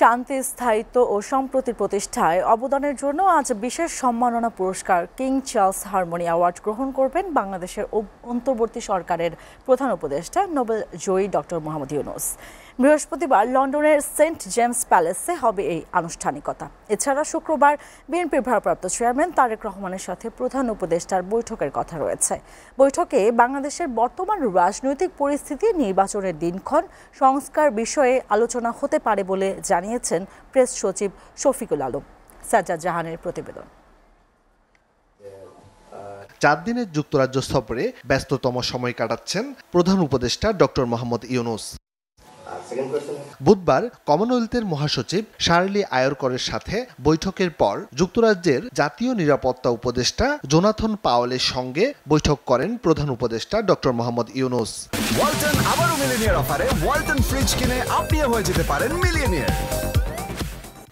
শান্তি, স্থায়িত্ব ও সম্প্রীতি প্রতিষ্ঠায় অবদানের জন্য আজ বিশেষ সম্মাননা পুরস্কার কিং চার্লস হারমোনি অ্যাওয়ার্ড গ্রহণ করবেন বাংলাদেশের অন্তর্বর্তী সরকারের প্রধান উপদেষ্টা নোবেল জয়ী ডক্টর মোহাম্মদ ইউনূস। বৃহস্পতিবার লন্ডনের সেন্ট জেমস প্যালেসে হবে এই আনুষ্ঠানিকতা। এছাড়া শুক্রবার বিএনপির ভারপ্রাপ্ত চেয়ারম্যান তারেক রহমানের সাথে প্রধান উপদেষ্টার বৈঠকের কথা রয়েছে। বৈঠকে বাংলাদেশের বর্তমান রাজনৈতিক পরিস্থিতি, নির্বাচনের দিনক্ষণ, সংস্কার বিষয়ে আলোচনা হতে পারে বলে জানিয়েছেন প্রেস সচিব শফিকুল আলম। সাজ্জাদ জাহানের প্রতিবেদন। 4 দিনের যুক্তরাজ্য সফরে ব্যস্ততম সময় কাটাচ্ছেন প্রধান উপদেষ্টা ডক্টর মোহাম্মদ ইউনূস। বুধবার কমনওয়েলথের মহাসচিব শার্লি আয়রকরের সাথে বৈঠকের পর যুক্তরাজ্যের জাতীয় নিরাপত্তা উপদেষ্টা জোনাথন পাওয়েলের সঙ্গে বৈঠক করেন প্রধান উপদেষ্টা ডক্টর মোহাম্মদ ইউনূস। ওয়ালটন আবারো মিলিয়নিয়ার অফারে ওয়ালটন ফ্রিজ কিনে আপনিও হয়ে যেতে পারেন মিলিয়নিয়ার।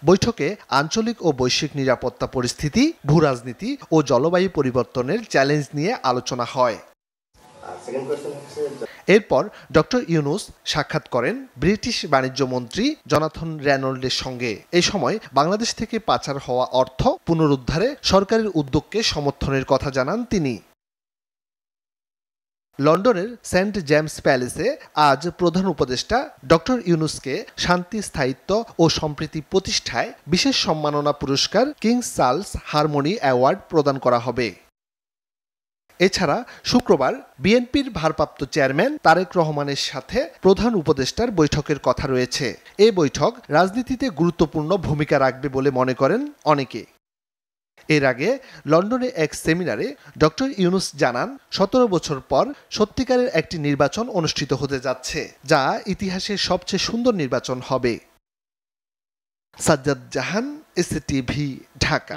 বৈঠকে আঞ্চলিক ও বৈশ্বিক নিরাপত্তা পরিস্থিতি, ভূরাজনীতি ও জলবায়ু পরিবর্তনের চ্যালেঞ্জ নিয়ে আলোচনা হয়। এরপর ডক্টর ইউনূস সাক্ষাৎ করেন ব্রিটিশ বাণিজ্য মন্ত্রী জোনাথন রেনল্ডের সঙ্গে। এই সময় বাংলাদেশ থেকে পাচার হওয়া অর্থ পুনরুদ্ধারে সরকারের উদ্যোগকে সমর্থনের কথা জানান তিনি। লন্ডনের সেন্ট জেমস প্যালেসে আজ প্রধান উপদেষ্টা ডক্টর ইউনূসকে শান্তি, স্থায়িত্ব ও সম্প্রীতি প্রতিষ্ঠায় বিশেষ সম্মাননা পুরস্কার কিং চার্লস হারমোনি অ্যাওয়ার্ড প্রদান করা হবে। এছাড়া শুক্রবার বিএনপির ভারপ্রাপ্ত চেয়ারম্যান তারেক রহমানের সাথে প্রধান উপদেষ্টার বৈঠকের কথা রয়েছে। এই বৈঠক রাজনীতিতে গুরুত্বপূর্ণ ভূমিকা রাখবে বলে মনে করেন অনেকে। এর আগে লন্ডনে এক সেমিনারে ডক্টর ইউনূস জানান, 17 বছর পর সত্যিকারের একটি নির্বাচন অনুষ্ঠিত হতে যাচ্ছে, যা ইতিহাসের সবচেয়ে সুন্দর নির্বাচন হবে। সাজ্জাদ জাহান, এসএ টিভি, ঢাকা।